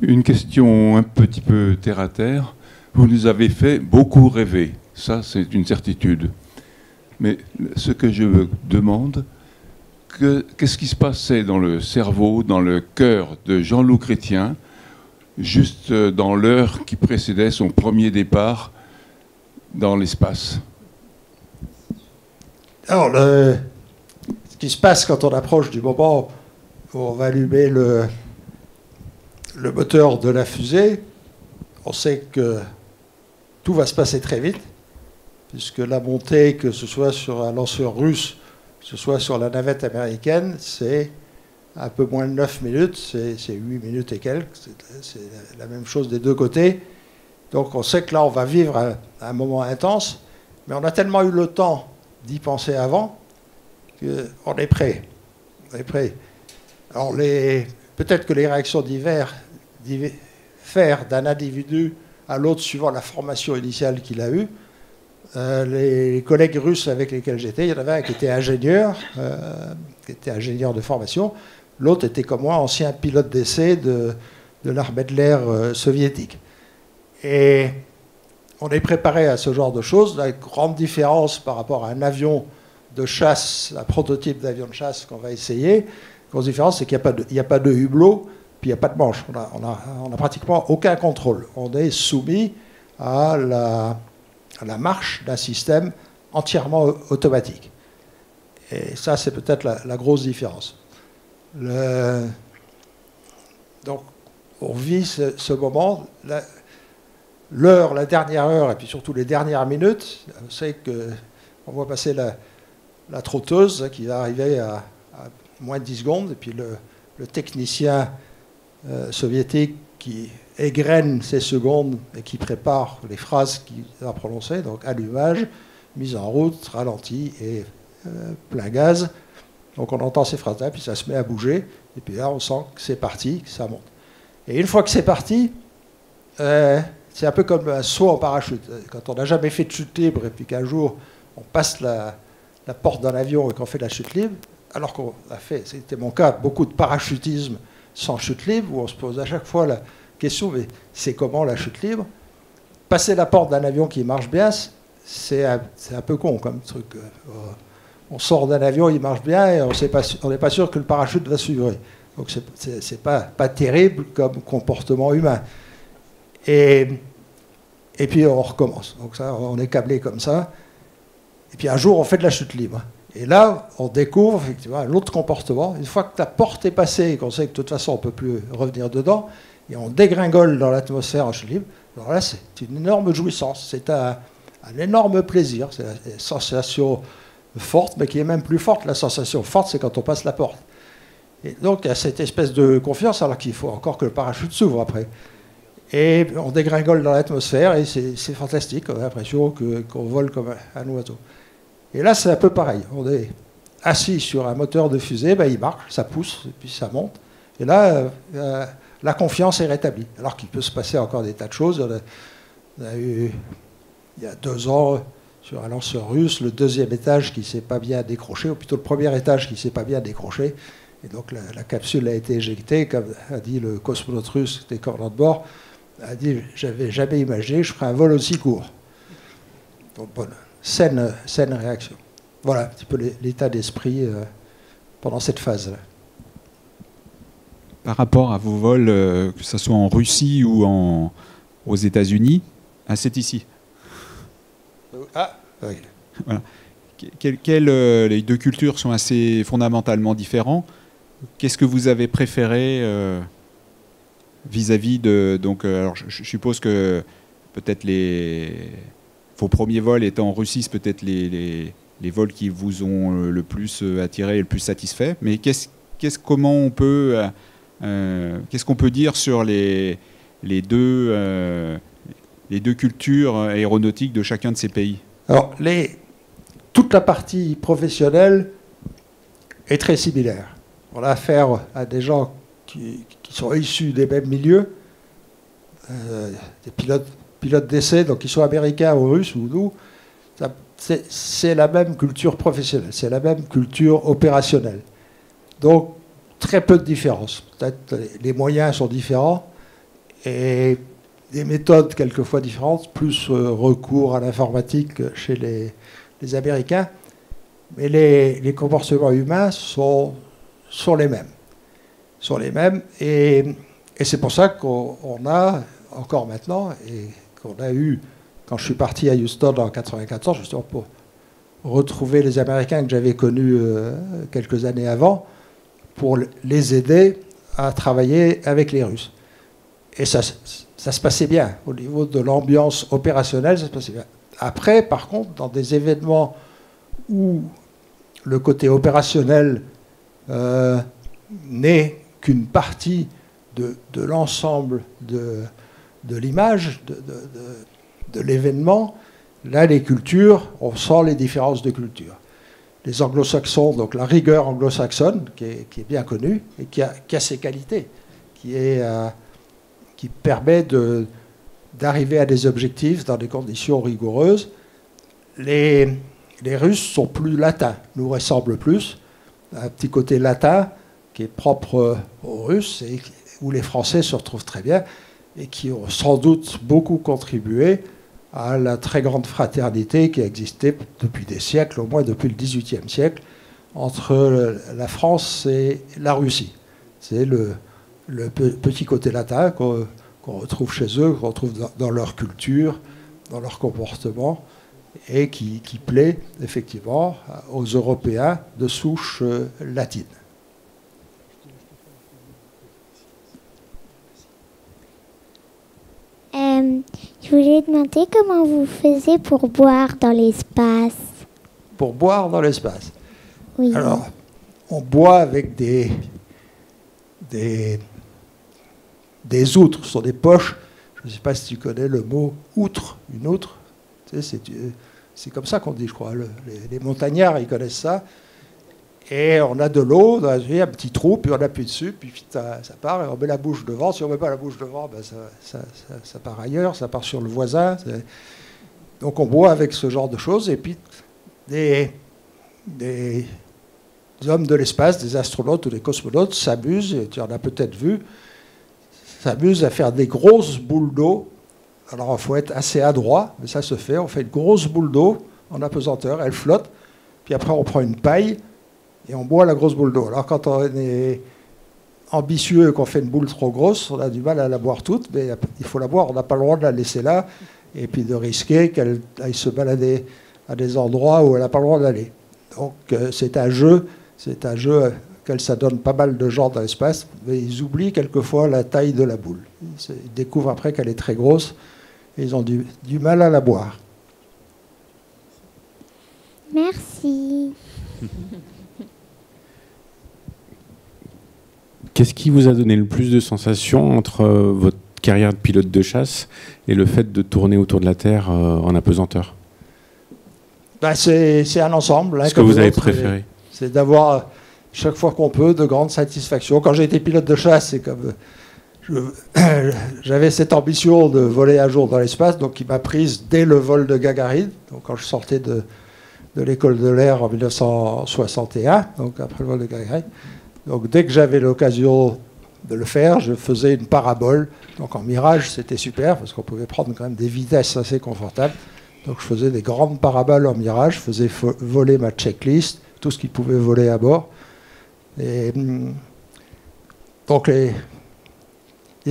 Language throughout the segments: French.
Une question un petit peu terre à terre. Vous nous avez fait beaucoup rêver. Ça, c'est une certitude. Mais ce que je me demande, qu'est-ce qui se passait dans le cerveau, dans le cœur de Jean-Loup Chrétien, juste dans l'heure qui précédait son premier départ dans l'espace? Alors, ce qui se passe quand on approche du moment où on va allumer le moteur de la fusée, on sait que tout va se passer très vite, puisque la montée, que ce soit sur un lanceur russe, que ce soit sur la navette américaine, c'est un peu moins de 9 minutes, c'est 8 minutes et quelques, c'est la même chose des deux côtés. Donc on sait que là, on va vivre un moment intense, mais on a tellement eu le temps d'y penser avant qu'on est prêt. On est prêt. Alors peut-être que les réactions diffèrent d'un individu à l'autre suivant la formation initiale qu'il a eue. Les collègues russes avec lesquels j'étais, il y en avait un qui était ingénieur de formation. L'autre était comme moi, ancien pilote d'essai de l'armée de l'air soviétique. Et on est préparé à ce genre de choses. La grande différence par rapport à un avion de chasse, un prototype d'avion de chasse qu'on va essayer, la grosse différence, c'est qu'il n'y a pas de hublot, puis il n'y a pas de manche. On a pratiquement aucun contrôle. On est soumis à la marche d'un système entièrement automatique. Et ça, c'est peut-être la grosse différence. Donc, on vit ce moment, la dernière heure, et puis surtout les dernières minutes. On sait qu'on voit passer la trotteuse qui va arriver à moins de 10 secondes, et puis le technicien soviétique qui égrène ces secondes et qui prépare les phrases qu'il va prononcer, donc allumage, mise en route, ralenti et plein gaz. Donc on entend ces phrases-là, puis ça se met à bouger, et puis là on sent que c'est parti, que ça monte. Et une fois que c'est parti, c'est un peu comme un saut en parachute. Quand on n'a jamais fait de chute libre, et puis qu'un jour on passe la porte d'un avion et qu'on fait de la chute libre, alors qu'on a fait, c'était mon cas, beaucoup de parachutisme sans chute libre, où on se pose à chaque fois la question, mais c'est comment la chute libre? Passer la porte d'un avion qui marche bien, c'est un peu con comme truc. On sort d'un avion, il marche bien, et on n'est pas sûr que le parachute va suivre. Donc c'est pas terrible comme comportement humain. Et puis on recommence. Donc ça, on est câblé comme ça. Et puis un jour, on fait de la chute libre. Et là, on découvre effectivement un autre comportement. Une fois que la porte est passée et qu'on sait que de toute façon, on ne peut plus revenir dedans, et on dégringole dans l'atmosphère en chute libre, alors là, c'est une énorme jouissance. C'est un énorme plaisir. C'est une sensation forte, mais qui est même plus forte. La sensation forte, c'est quand on passe la porte. Et donc, il y a cette espèce de confiance, alors qu'il faut encore que le parachute s'ouvre après. Et on dégringole dans l'atmosphère, et c'est fantastique. On a l'impression qu'on vole comme un oiseau. Et là, c'est un peu pareil. On est assis sur un moteur de fusée, il marche, ça pousse, et puis ça monte. Et là, la confiance est rétablie. Alors qu'il peut se passer encore des tas de choses. On a eu, il y a 2 ans, sur un lanceur russe, le 2e étage qui ne s'est pas bien décroché, ou plutôt le 1er étage qui ne s'est pas bien décroché. Et donc la capsule a été éjectée, comme a dit le cosmonaute russe qui était commandant de bord, a dit « J'avais jamais imaginé que je ferais un vol aussi court ». Donc bonne, saine réaction. Voilà un petit peu l'état d'esprit pendant cette phase-là. Par rapport à vos vols, que ce soit en Russie ou aux États-Unis, c'est ici. Ah, oui. Voilà. Les deux cultures sont assez fondamentalement différentes. Qu'est-ce que vous avez préféré vis-à-vis de... Donc, alors, je suppose que peut-être vos premiers vols étant en Russie, c'est peut-être les vols qui vous ont le plus attiré et le plus satisfait. Mais qu'est-ce qu'on peut dire sur les deux cultures aéronautiques de chacun de ces pays? Alors, toute la partie professionnelle est très similaire. On a affaire à des gens qui sont issus des mêmes milieux, des pilotes d'essai, donc qui sont américains ou russes ou nous. C'est la même culture professionnelle, c'est la même culture opérationnelle. Donc, très peu de différence. Peut-être les moyens sont différents, et des méthodes quelquefois différentes, plus recours à l'informatique chez les Américains. Mais les comportements humains sont les mêmes. Et c'est pour ça qu'on a, encore maintenant, et qu'on a eu, quand je suis parti à Houston en 1994, justement pour retrouver les Américains que j'avais connus quelques années avant, pour les aider à travailler avec les Russes. Et ça se passait bien. Au niveau de l'ambiance opérationnelle, ça se passait bien. Après, par contre, dans des événements où le côté opérationnel n'est qu'une partie de l'ensemble de l'image, de l'événement, là, les cultures, on sent les différences de culture. Les anglo-saxons, donc la rigueur anglo-saxonne, qui est bien connue, et qui a ses qualités, qui permet d'arriver à des objectifs dans des conditions rigoureuses. Les Russes sont plus latins, nous ressemblent plus. Un petit côté latin qui est propre aux Russes, et où les Français se retrouvent très bien, et qui ont sans doute beaucoup contribué à la très grande fraternité qui a existé depuis des siècles, au moins depuis le XVIIIe siècle, entre la France et la Russie. C'est le petit côté latin qu'on retrouve chez eux, qu'on retrouve dans leur culture, dans leur comportement, et qui plaît effectivement aux Européens de souche latine. Je voulais demander comment vous faisiez pour boire dans l'espace. Pour boire dans l'espace. Oui. Alors, on boit avec des outres, ce sont des poches. Je ne sais pas si tu connais le mot outre, une outre. Tu sais, c'est comme ça qu'on dit, je crois. Les montagnards, ils connaissent ça. Et on a de l'eau, dans un petit trou, puis on appuie dessus, puis ça part, et on met la bouche devant. Si on ne met pas la bouche devant, ben ça part ailleurs, ça part sur le voisin. Donc on boit avec ce genre de choses. Et puis des hommes de l'espace, des astronautes ou des cosmonautes s'amusent, et tu en as peut-être vu, s'amusent à faire des grosses boules d'eau. Alors il faut être assez adroit, mais ça se fait. On fait une grosse boule d'eau en apesanteur, elle flotte, puis après on prend une paille, et on boit la grosse boule d'eau. Alors quand on est ambitieux et qu'on fait une boule trop grosse, on a du mal à la boire toute, mais il faut la boire, on n'a pas le droit de la laisser là, et puis de risquer qu'elle aille se balader à des endroits où elle n'a pas le droit d'aller. Donc c'est un jeu auquel ça donne pas mal de gens dans l'espace, mais ils oublient quelquefois la taille de la boule. Ils découvrent après qu'elle est très grosse, et ils ont du mal à la boire. Merci. Qu'est-ce qui vous a donné le plus de sensations entre votre carrière de pilote de chasse et le fait de tourner autour de la Terre en apesanteur? C'est un ensemble. Ce que vous avez préféré? C'est d'avoir, chaque fois qu'on peut, de grandes satisfactions. Quand j'ai été pilote de chasse, c'est comme j'avais cette ambition de voler un jour dans l'espace, donc qui m'a prise dès le vol de Gagarine. Donc quand je sortais de l'école de l'air en 1961, donc après le vol de Gagarine. Donc dès que j'avais l'occasion de le faire, je faisais une parabole. Donc en mirage, c'était super, parce qu'on pouvait prendre quand même des vitesses assez confortables. Donc je faisais des grandes paraboles en mirage, je faisais voler ma checklist, tout ce qui pouvait voler à bord. Et donc les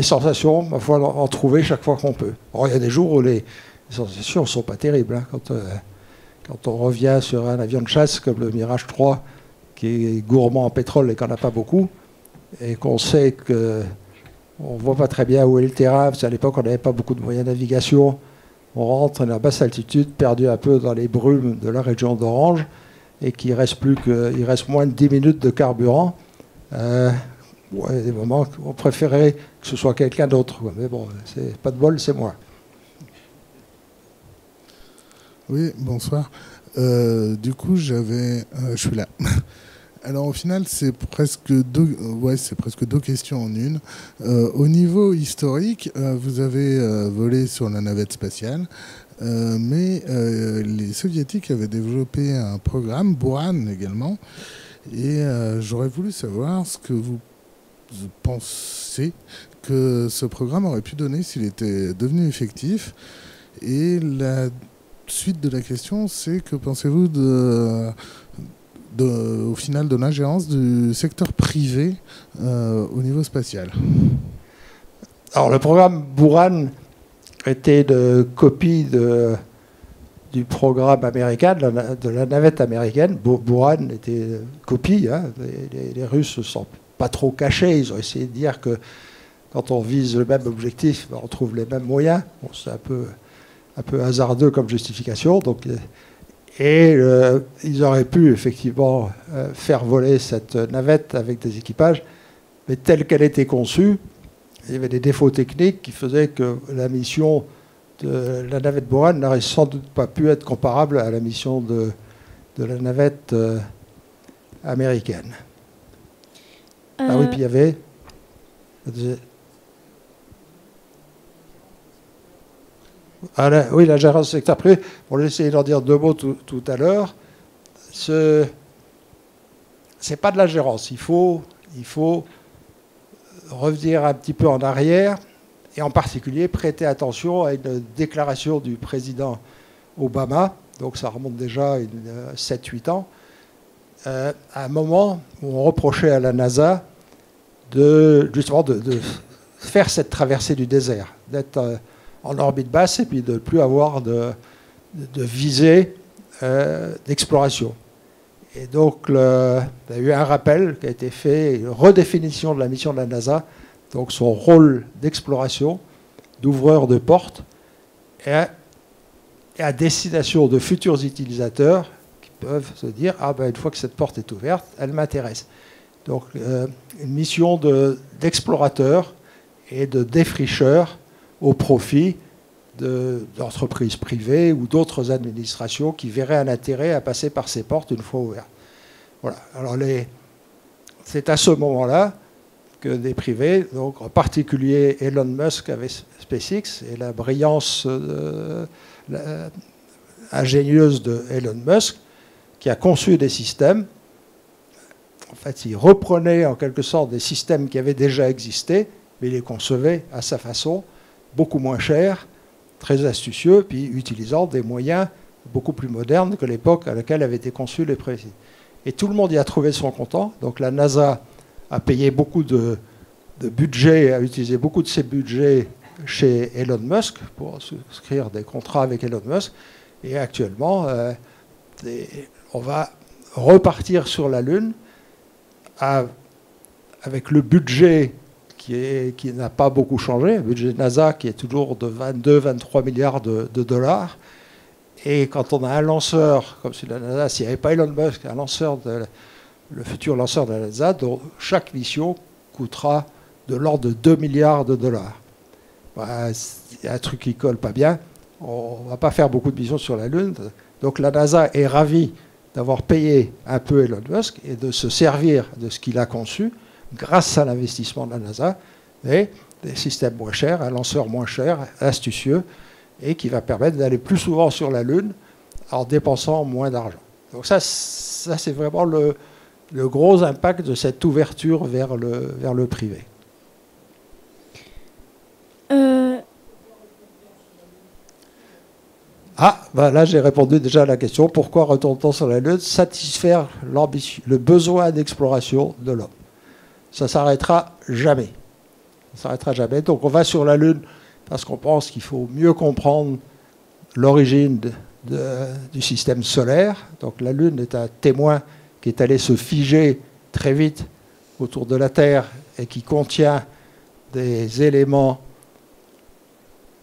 sensations, ma foi, en trouver chaque fois qu'on peut. Bon, il y a des jours où les sensations ne sont pas terribles. Hein, quand on revient sur un avion de chasse comme le Mirage 3, qui est gourmand en pétrole et qu'on n'a pas beaucoup, et qu'on sait qu'on ne voit pas très bien où est le terrain, parce qu'à l'époque on n'avait pas beaucoup de moyens de navigation, on rentre à basse altitude, perdu un peu dans les brumes de la région d'Orange, et qu'il reste moins de 10 minutes de carburant. Des moments où on préférait que ce soit quelqu'un d'autre, mais bon, c'est pas de bol, c'est moi. Oui, bonsoir. Du coup, je suis là. Alors au final, c'est presque deux questions en une. Au niveau historique, vous avez volé sur la navette spatiale, mais les Soviétiques avaient développé un programme, Buran également, et j'aurais voulu savoir ce que vous pensez que ce programme aurait pu donner s'il était devenu effectif. Et la suite de la question, c'est que pensez-vous au final de l'ingérence du secteur privé au niveau spatial? Alors le programme Buran était une copie du programme américain, de la navette américaine. Buran était une copie. Hein. Les Russes ne sont pas trop cachés. Ils ont essayé de dire que quand on vise le même objectif, on trouve les mêmes moyens. Bon, c'est un peu hasardeux comme justification. Donc, ils auraient pu effectivement faire voler cette navette avec des équipages, mais telle qu'elle était conçue, il y avait des défauts techniques qui faisaient que la mission de la navette Buran n'aurait sans doute pas pu être comparable à la mission de la navette américaine. Ah oui, puis il y avait... oui, la gérance du secteur privé. Pour essayer d'en dire deux mots tout à l'heure, c'est pas de la gérance. Il faut revenir un petit peu en arrière et en particulier prêter attention à une déclaration du président Obama, donc ça remonte déjà à 7-8 ans, à un moment où on reprochait à la NASA justement de faire cette traversée du désert, d'être en orbite basse et puis de ne plus avoir de visée d'exploration. Et donc, il y a eu un rappel qui a été fait, une redéfinition de la mission de la NASA, donc son rôle d'exploration, d'ouvreur de portes, et à destination de futurs utilisateurs qui peuvent se dire « Ah ben, une fois que cette porte est ouverte, elle m'intéresse ». Donc, une mission d'explorateur et de défricheur au profit d'entreprises privées ou d'autres administrations qui verraient un intérêt à passer par ces portes une fois ouvertes. Voilà. Alors c'est à ce moment-là que des privés, donc en particulier Elon Musk avec SpaceX et la brillance ingénieuse de Elon Musk, qui a conçu des systèmes. En fait, il reprenait en quelque sorte des systèmes qui avaient déjà existé, mais il les concevait à sa façon, beaucoup moins chers, très astucieux, puis utilisant des moyens beaucoup plus modernes que l'époque à laquelle avaient été conçus les précis. Et tout le monde y a trouvé son comptant. Donc la NASA a payé beaucoup de budget, a utilisé beaucoup de ses budgets chez Elon Musk pour souscrire des contrats avec Elon Musk. Et actuellement, on va repartir sur la Lune avec le budget qui n'a pas beaucoup changé, le budget de NASA qui est toujours de 22-23 milliards de dollars. Et quand on a un lanceur, comme celui de la NASA, s'il n'y avait pas Elon Musk, le futur lanceur de la NASA, dont chaque mission coûtera de l'ordre de 2 milliards de dollars. Bah, il y a un truc qui ne colle pas bien. On ne va pas faire beaucoup de missions sur la Lune. Donc la NASA est ravie d'avoir payé un peu Elon Musk et de se servir de ce qu'il a conçu grâce à l'investissement de la NASA, et des systèmes moins chers, un lanceur moins cher, astucieux, et qui va permettre d'aller plus souvent sur la Lune en dépensant moins d'argent. Donc ça c'est vraiment le gros impact de cette ouverture vers le privé. Là j'ai répondu déjà à la question, pourquoi retourne-t-on sur la Lune? Satisfaire le besoin d'exploration de l'homme. Ça ne s'arrêtera jamais. Ça s'arrêtera jamais. Donc on va sur la Lune parce qu'on pense qu'il faut mieux comprendre l'origine du système solaire. Donc la Lune est un témoin qui est allé se figer très vite autour de la Terre et qui contient des éléments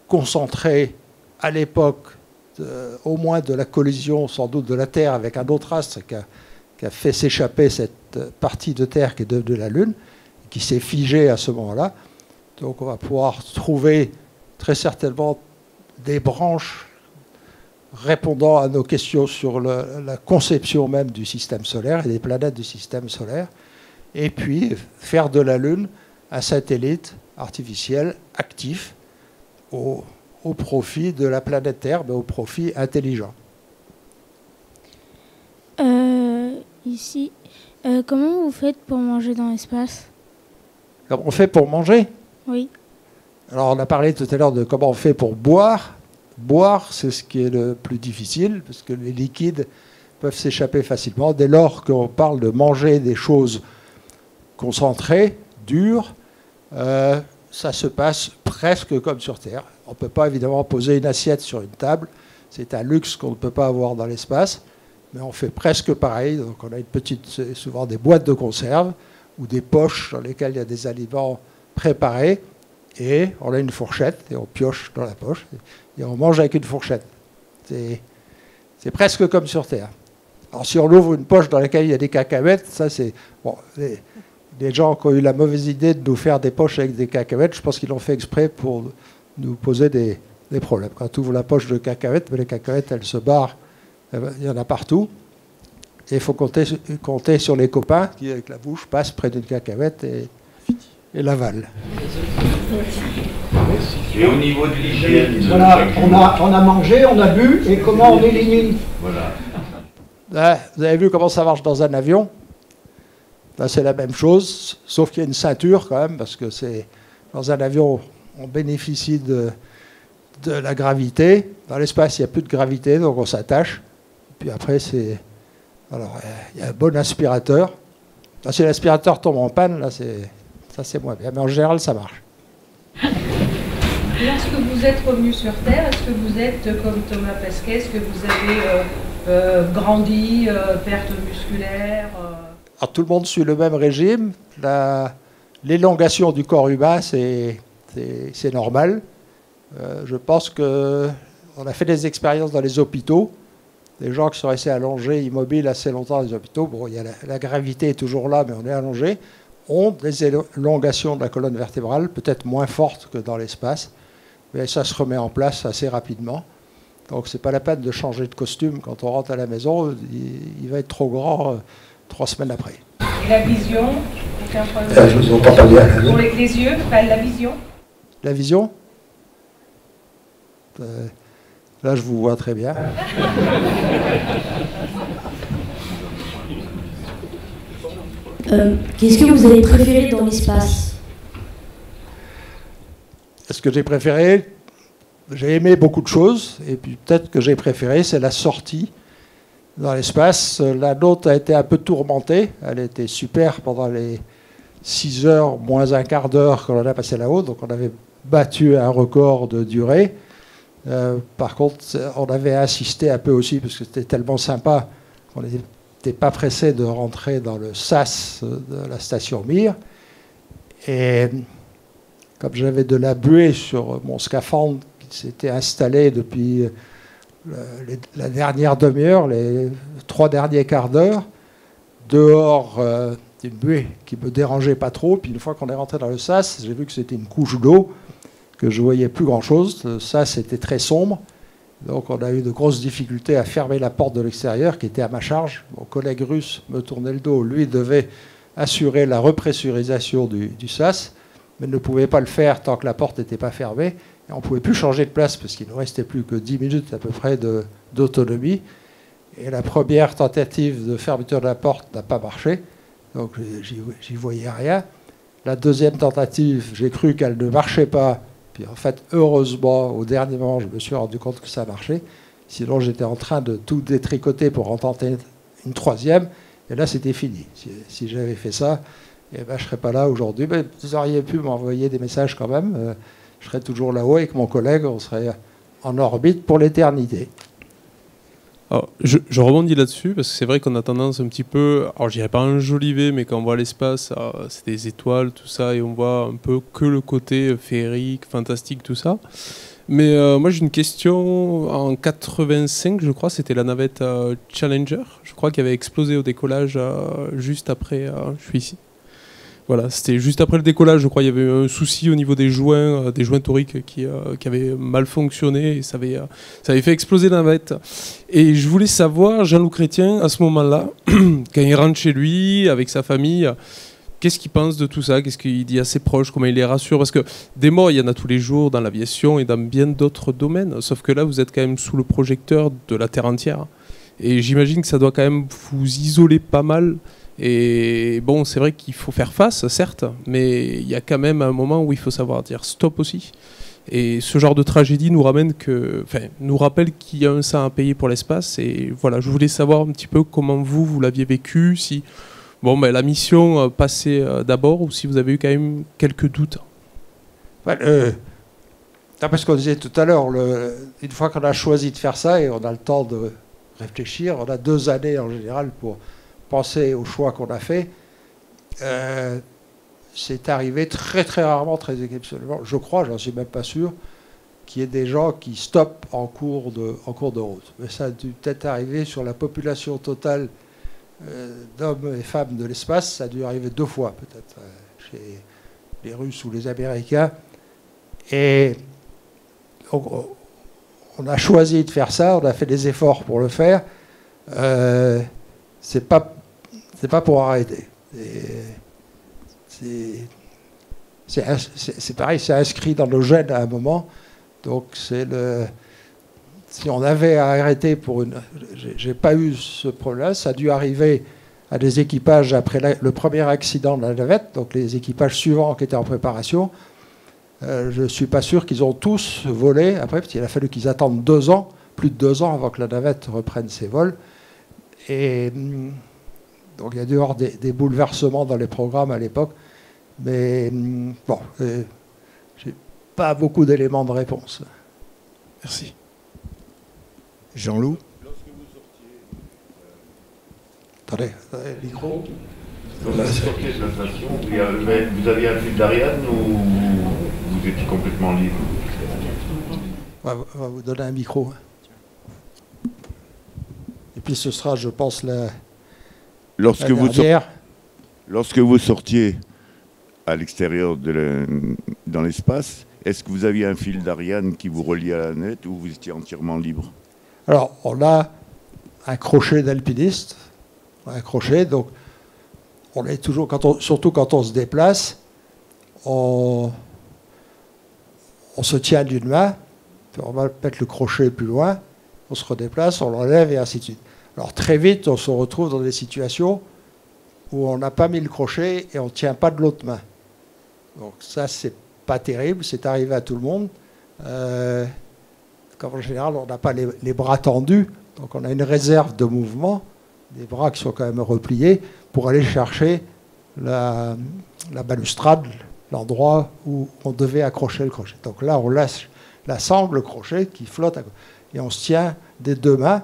concentrés à l'époque, au moins de la collision sans doute de la Terre avec un autre astre qui a fait s'échapper cette partie de Terre qui est devenue la Lune, qui s'est figée à ce moment-là. Donc on va pouvoir trouver très certainement des branches répondant à nos questions sur la conception même du système solaire et des planètes du système solaire, et puis faire de la Lune un satellite artificiel actif au profit de la planète Terre, mais au profit intelligent. Ici, comment vous faites pour manger dans l'espace? Comment on fait pour manger? Oui. Alors, on a parlé tout à l'heure de comment on fait pour boire. Boire, c'est ce qui est le plus difficile, parce que les liquides peuvent s'échapper facilement. Dès lors qu'on parle de manger des choses concentrées, dures, ça se passe presque comme sur Terre. On ne peut pas évidemment poser une assiette sur une table. C'est un luxe qu'on ne peut pas avoir dans l'espace. Mais on fait presque pareil. Donc on a souvent des boîtes de conserve ou des poches dans lesquelles il y a des aliments préparés. Et on a une fourchette et on pioche dans la poche. Et on mange avec une fourchette. C'est presque comme sur Terre. Alors si on ouvre une poche dans laquelle il y a des cacahuètes, ça c'est... Bon, les gens qui ont eu la mauvaise idée de nous faire des poches avec des cacahuètes, je pense qu'ils l'ont fait exprès pour nous poser des problèmes. Quand tu ouvres la poche de cacahuètes, les cacahuètes, elles se barrent. Il y en a partout. Et il faut compter sur les copains qui, avec la bouche, passent près d'une cacahuète et l'avalent. Et au niveau de l'hygiène... Voilà, on a mangé, on a bu, et comment on élimine? Voilà. Là, vous avez vu comment ça marche dans un avion? Là, c'est la même chose, sauf qu'il y a une ceinture quand même, parce que dans un avion, on bénéficie de la gravité. Dans l'espace, il n'y a plus de gravité, donc on s'attache. Puis après, alors, il y a un bon aspirateur. Là, si l'aspirateur tombe en panne, là, ça c'est moins bien. Mais en général, ça marche. Lorsque vous êtes revenu sur Terre, est-ce que vous êtes comme Thomas Pesquet? Est-ce que vous avez grandi, perte musculaire Alors, tout le monde suit le même régime. L'élongation du corps humain, c'est normal. Je pense qu'on a fait des expériences dans les hôpitaux. Des gens qui sont restés allongés, immobiles assez longtemps dans les hôpitaux. Bon, la gravité est toujours là, mais on est allongé. Ont des élongations de la colonne vertébrale, peut-être moins fortes que dans l'espace. Mais ça se remet en place assez rapidement. Donc, ce n'est pas la peine de changer de costume. Quand on rentre à la maison, il va être trop grand 3 semaines après. Et la vision, aucun problème. Je vous entends pas bien. Pour les yeux, la vision. La vision Là, je vous vois très bien. Qu'est-ce que vous avez préféré dans l'espace? Ce que j'ai préféré, j'ai aimé beaucoup de choses, et puis peut-être que j'ai préféré, c'est la sortie dans l'espace. La nôtre a été un peu tourmentée, elle était super pendant les 6 heures moins un quart d'heure qu'on a passé là-haut, donc on avait battu un record de durée. Par contre, on avait insisté un peu aussi, parce que c'était tellement sympa qu'on n'était pas pressé de rentrer dans le sas de la station Mir. Et comme j'avais de la buée sur mon scaphandre qui s'était installé depuis la dernière demi-heure, les 3 derniers quarts d'heure, dehors, une buée qui ne me dérangeait pas trop. Puis une fois qu'on est rentré dans le sas, j'ai vu que c'était une couche d'eau, que je ne voyais plus grand-chose. Le sas était très sombre. Donc on a eu de grosses difficultés à fermer la porte de l'extérieur qui était à ma charge. Mon collègue russe me tournait le dos. Lui devait assurer la repressurisation du sas, mais ne pouvait pas le faire tant que la porte n'était pas fermée. Et on ne pouvait plus changer de place parce qu'il ne restait plus que 10 minutes à peu près d'autonomie. Et la première tentative de fermeture de la porte n'a pas marché. Donc j'y voyais rien. La deuxième tentative, j'ai cru qu'elle ne marchait pas. Puis en fait, heureusement, au dernier moment, je me suis rendu compte que ça marchait. Sinon, j'étais en train de tout détricoter pour en tenter une troisième. Et là, c'était fini. Si j'avais fait ça, eh ben, je ne serais pas là aujourd'hui. Mais vous auriez pu m'envoyer des messages quand même. Je serais toujours là-haut avec mon collègue. On serait en orbite pour l'éternité. Alors, je rebondis là-dessus, parce que c'est vrai qu'on a tendance un petit peu, alors je dirais pas enjoliver, mais quand on voit l'espace, c'est des étoiles, tout ça, et on voit un peu que le côté féerique, fantastique, tout ça. Mais moi j'ai une question, en 85 je crois, c'était la navette Challenger, je crois, qui avait explosé au décollage juste après, je suis ici. Voilà, c'était juste après le décollage, je crois, il y avait eu un souci au niveau des joints toriques qui avaient mal fonctionné et ça avait fait exploser la navette. Et je voulais savoir, Jean-Loup Chrétien, à ce moment-là, quand il rentre chez lui, avec sa famille, qu'est-ce qu'il pense de tout ça? Qu'est-ce qu'il dit à ses proches? Comment il les rassure? Parce que des morts, il y en a tous les jours dans l'aviation et dans bien d'autres domaines. Sauf que là, vous êtes quand même sous le projecteur de la Terre entière. Et j'imagine que ça doit quand même vous isoler pas mal. Et bon, c'est vrai qu'il faut faire face, certes, mais il y a quand même un moment où il faut savoir dire stop aussi. Et ce genre de tragédie nous rappelle qu'il y a un sang à payer pour l'espace. Et voilà, je voulais savoir un petit peu comment vous l'aviez vécu, si la mission passait d'abord ou si vous avez eu quand même quelques doutes. D'après ce qu'on disait tout à l'heure, une fois qu'on a choisi de faire ça et on a le temps de réfléchir, on a 2 années en général pour penser au choix qu'on a fait. C'est arrivé très très rarement, très exceptionnellement. Je crois, j'en suis même pas sûr, qu'il y ait des gens qui stoppent en cours de route. Mais ça a dû peut-être arriver sur la population totale d'hommes et femmes de l'espace. Ça a dû arriver 2 fois peut-être chez les Russes ou les Américains. Et on a choisi de faire ça, on a fait des efforts pour le faire. C'est pas pour arrêter. C'est pareil, c'est inscrit dans nos gènes à un moment. Donc si on avait arrêté j'ai pas eu ce problème. Ça a dû arriver à des équipages après le premier accident de la navette, donc les équipages suivants qui étaient en préparation. Je ne suis pas sûr qu'ils ont tous volé après, parce qu'il a fallu qu'ils attendent 2 ans, plus de 2 ans avant que la navette reprenne ses vols. Et donc il y a dû y avoir des bouleversements dans les programmes à l'époque. Mais bon, j'ai pas beaucoup d'éléments de réponse. Merci. Jean-Loup. Attendez, micro. Quand vous sortiez de la station, vous aviez un fil d'Ariane ou vous étiez complètement libre? On va vous donner un micro. Et puis ce sera, je pense, la dernière. Lorsque vous sortiez à l'extérieur dans l'espace, est-ce que vous aviez un fil d'Ariane qui vous reliait à la navette ou vous étiez entièrement libre? Alors, on a un crochet d'alpiniste, donc on est toujours, surtout quand on se déplace, on se tient d'une main, puis on va mettre le crochet plus loin, on se redéplace, on l'enlève et ainsi de suite. Alors très vite, on se retrouve dans des situations où on n'a pas mis le crochet et on ne tient pas de l'autre main. Donc ça, c'est pas terrible, c'est arrivé à tout le monde. Comme en général, on n'a pas les bras tendus, donc on a une réserve de mouvement, des bras qui sont quand même repliés, pour aller chercher la balustrade, l'endroit où on devait accrocher le crochet. Donc là, on lâche l'assemble, le crochet qui flotte, et on se tient des 2 mains,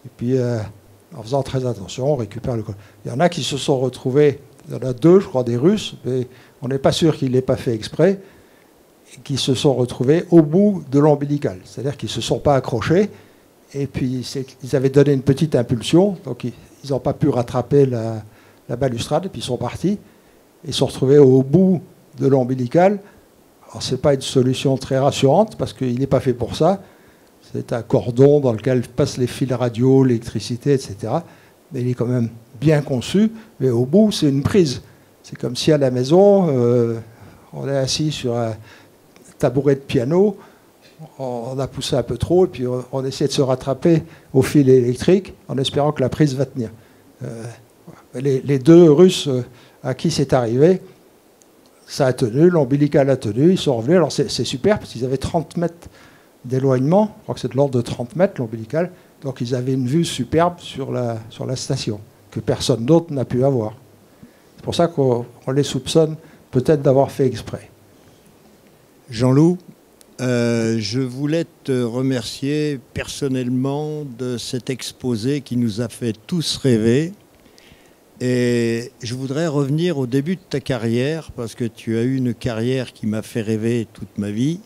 et puis en faisant très attention, on récupère le crochet. Il y en a qui se sont retrouvés, il y en a 2, je crois, des Russes, mais on n'est pas sûr qu'ils l'aient pas fait exprès, qui se sont retrouvés au bout de l'ombilical. C'est-à-dire qu'ils ne se sont pas accrochés, et puis ils avaient donné une petite impulsion, donc ils n'ont pas pu rattraper la balustrade, et puis ils sont partis. Ils se sont retrouvés au bout de l'ombilical. Alors ce n'est pas une solution très rassurante, parce qu'il n'est pas fait pour ça. C'est un cordon dans lequel passent les fils radio, l'électricité, etc. Mais il est quand même bien conçu, mais au bout, c'est une prise. C'est comme si à la maison, on est assis sur un tabouret de piano, on a poussé un peu trop, et puis on essaie de se rattraper au fil électrique en espérant que la prise va tenir. Les 2 Russes à qui c'est arrivé, ça a tenu, l'ombilical a tenu, ils sont revenus. Alors c'est super, parce qu'ils avaient 30 mètres d'éloignement, je crois que c'est de l'ordre de 30 mètres l'ombilical, donc ils avaient une vue superbe sur la station, que personne d'autre n'a pu avoir. C'est pour ça qu'on les soupçonne peut-être d'avoir fait exprès. Jean-Loup, je voulais te remercier personnellement de cet exposé qui nous a fait tous rêver. Et je voudrais revenir au début de ta carrière, parce que tu as eu une carrière qui m'a fait rêver toute ma vie.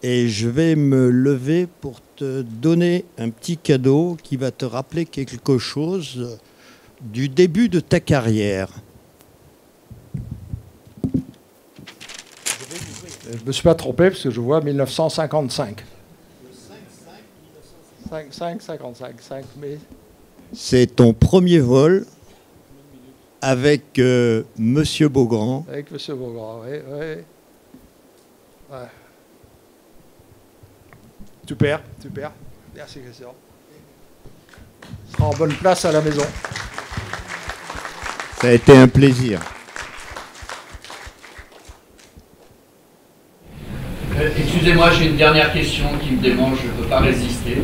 Et je vais me lever pour te donner un petit cadeau qui va te rappeler quelque chose du début de ta carrière. Je ne me suis pas trompé, parce que je vois 1955. 5 mai. C'est ton premier vol avec Monsieur Beaugrand. Avec Monsieur Beaugrand, oui. Ouais. Super. Merci Christian. On sera en bonne place à la maison. Ça a été un plaisir. Excusez-moi, j'ai une dernière question qui me démange, je ne peux pas résister.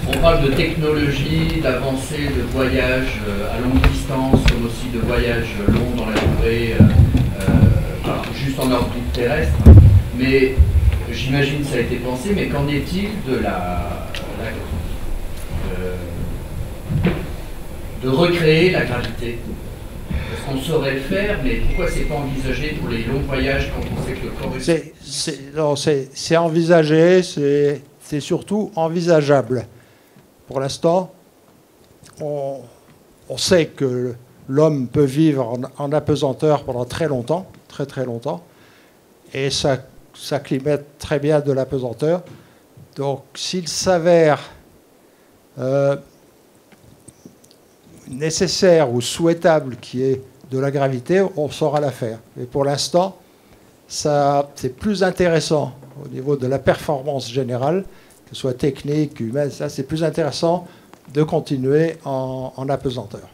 On parle de technologie, d'avancée, de voyage à longue distance, comme aussi de voyage long dans la durée, juste en orbite terrestre. Mais j'imagine que ça a été pensé, mais qu'en est-il de recréer la gravité? Parce qu'on saurait le faire, mais pourquoi c'est pas envisagé pour les longs voyages quand on sait que le corps est... C'est envisagé, c'est surtout envisageable. Pour l'instant, on sait que l'homme peut vivre en apesanteur pendant très longtemps, très longtemps, et ça s'acclimate très bien de l'apesanteur. Donc s'il s'avère nécessaire ou souhaitable qu'il y ait de la gravité, on saura la faire. Mais pour l'instant, c'est plus intéressant au niveau de la performance générale, que ce soit technique, humaine, ça c'est plus intéressant de continuer en apesanteur.